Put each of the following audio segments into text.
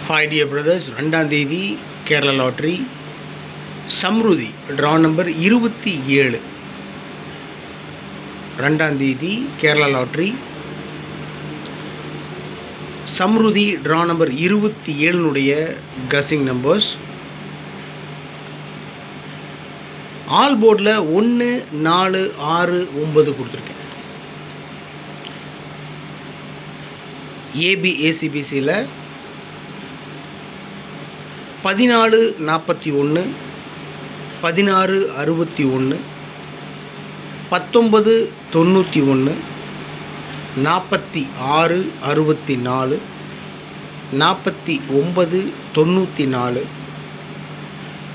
Hi dear brothers, 2ஆம் தேதி Kerala lottery Samrudhi draw number 27. 2ஆம் தேதி Kerala lottery Samrudhi draw number 27 guessing numbers. All போர்டில் 1, 4, 6, 9 கொடுத்துருக்கேன். ஏபிஏசிபிசியில் 1441, 1661, 1991, 4664, 4994,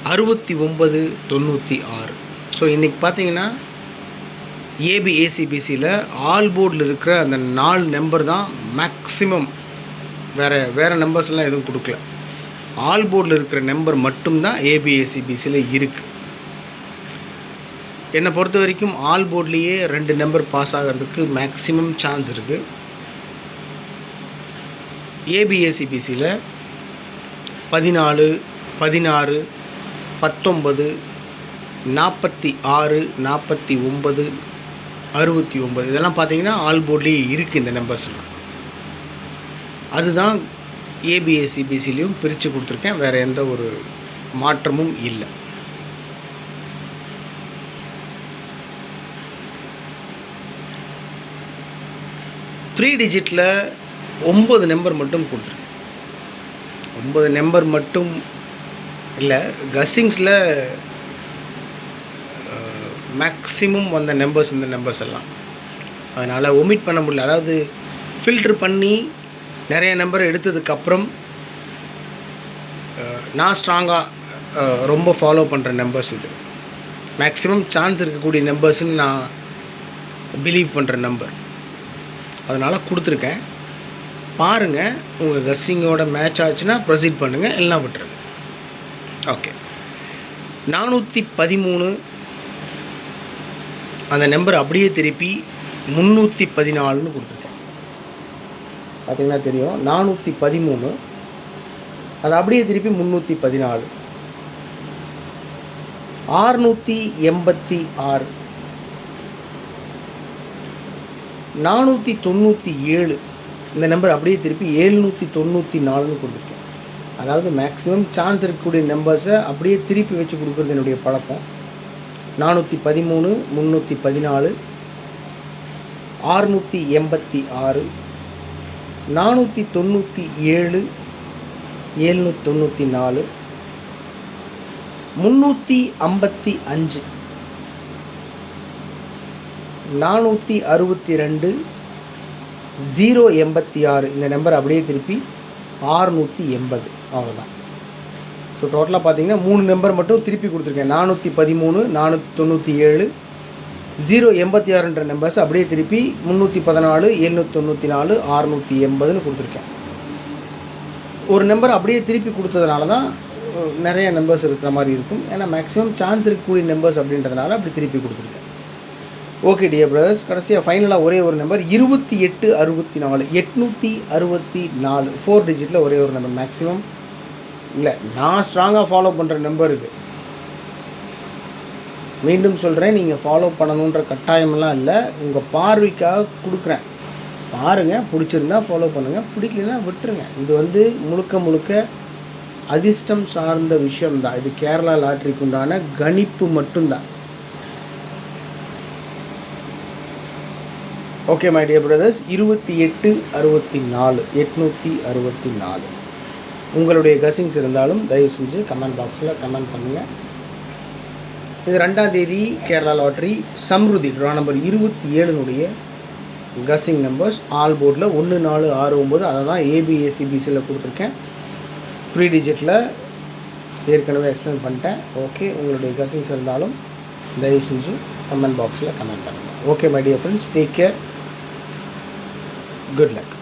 6996. ஸோ இன்றைக்கி பார்த்தீங்கன்னா ஏபிஏசிபிசியில் ஆல் போர்டில் இருக்கிற அந்த 4 நம்பர் தான் மேக்ஸிமம். வேறு நம்பர்ஸ்லாம் எதுவும் கொடுக்கல. ஆல் போர்டில் இருக்கிற நம்பர் மட்டும்தான் ஏபிஏசிபிசியில் இருக்குது. என்னை பொறுத்த வரைக்கும் ஆல் போர்ட்லேயே 2 நம்பர் பாஸ் ஆகிறதுக்கு மேக்ஸிமம் சான்ஸ் இருக்குது. ஏபிஏசிபிசியில் 14, 16, 19, 46, 49, 69 இதெல்லாம் பார்த்தீங்கன்னா ஆல் போர்ட்லேயே இருக்குது. இந்த நம்பர்ஸ்லாம் அதுதான் ஏபிஏசிபிசிலையும் பிரித்து கொடுத்துருக்கேன். வேறு எந்த ஒரு மாற்றமும் இல்லை. த்ரீ டிஜிட்டில் 9 நம்பர் மட்டும் கொடுத்துருக்கேன். 9 நம்பர் மட்டும் இல்லை, கஸ்ஸிங்ஸில் மேக்ஸிமம் வந்த நம்பர்ஸ் இந்த நம்பர்ஸ் எல்லாம். அதனால் ஒமிட் பண்ண முடியல. அதாவது ஃபில்ட்ரு பண்ணி நிறைய நம்பர் எடுத்ததுக்கப்புறம் நான் ஸ்ட்ராங்காக ரொம்ப ஃபாலோ பண்ணுற நம்பர்ஸ் இது. மேக்ஸிமம் சான்ஸ் இருக்கக்கூடிய நம்பர்ஸ்ன்னு நான் பிலீவ் பண்ணுற நம்பர். அதனால் கொடுத்துருக்கேன். பாருங்கள், உங்கள் கஸ்ஸிங்கோட மேட்ச் ஆச்சுன்னா ப்ரொசீட் பண்ணுங்கள், எல்லாம் விட்டுருங்க. ஓகே, 413 அந்த நம்பர் அப்படியே திருப்பி 314ன்னு கொடுத்துருக்கேன். பார்த்தீங்கன்னா தெரியும், 413 அது அப்படியே திருப்பி 314. 686, 497 இந்த நம்பர் அப்படியே திருப்பி 794ன்னு கொடுத்துருக்கேன். அதாவது மேக்ஸிமம் சான்ஸ் இருக்கக்கூடிய நம்பர்ஸை அப்படியே திருப்பி வச்சு கொடுக்குறது என்னுடைய பழக்கம். 413, 314, 686, 497, 794, 355, 462, 086 இந்த நம்பர் அப்படியே திருப்பி 680. அவ்வளோதான். ஸோ டோட்டலாக பார்த்தீங்கன்னா 3 நம்பர் மட்டும் திருப்பி கொடுத்துருக்கேன். 413, 497, 086ன்ற நம்பர்ஸ் அப்படியே திருப்பி 314, 794, 680ன்னு கொடுத்துருக்கேன். ஒரு நம்பர் அப்படியே திருப்பி கொடுத்ததுனால தான் நிறைய நம்பர்ஸ் இருக்கிற மாதிரி இருக்கும். ஏன்னா மேக்ஸிமம் சான்ஸ் இருக்கக்கூடிய நம்பர்ஸ் அப்படின்றதுனால அப்படி திருப்பி கொடுத்துருக்கேன். ஓகே டியர் பிரதர்ஸ், கடைசியாக ஃபைனலாக ஒரே ஒரு நம்பர் 2864, 864 4 டிஜிட்டில் ஒரே ஒரு நம்பர் மேக்ஸிமம் இல்லை. நான் ஸ்ட்ராங்காக ஃபாலோ பண்ணுற நம்பர் இது. மீண்டும் சொல்கிறேன், நீங்கள் ஃபாலோ பண்ணணுன்ற கட்டாயமெல்லாம் இல்லை, உங்கள் பார்வைக்காக கொடுக்குறேன். பாருங்கள், பிடிச்சிருந்தா ஃபாலோ பண்ணுங்கள், பிடிக்கலன்னா விட்டுருங்க. இது முழுக்க முழுக்க அதிர்ஷ்டம் சார்ந்த விஷயம்தான். இது கேரளா லாட்ரிக்கு உண்டான கணிப்பு மட்டும்தான். ஓகே மை டியர் பிரதர்ஸ், 2864, 864 உங்களுடைய கசிங்ஸ் இருந்தாலும் தயவு செஞ்சு கமெண்ட் பாக்ஸில் கமெண்ட் பண்ணுங்கள். இது 2ஆம் தேதி Kerala lottery Samrudhi draw number 27 guessing numbers. All போர்டில் 1, 4, 6, 9 அதை தான் ஏபிஏசிபிசியில் கொடுத்துருக்கேன். 3 டிஜிட்டில் ஏற்கனவே எக்ஸ்பிளைன் பண்ணிட்டேன். ஓகே, உங்களுடைய கஸ்ஸிங்ஸ் இருந்தாலும் தயவு செஞ்சு கமெண்ட் பாக்ஸில் கமெண்ட் பண்ணுங்கள். Okay my dear friends, take care, good luck.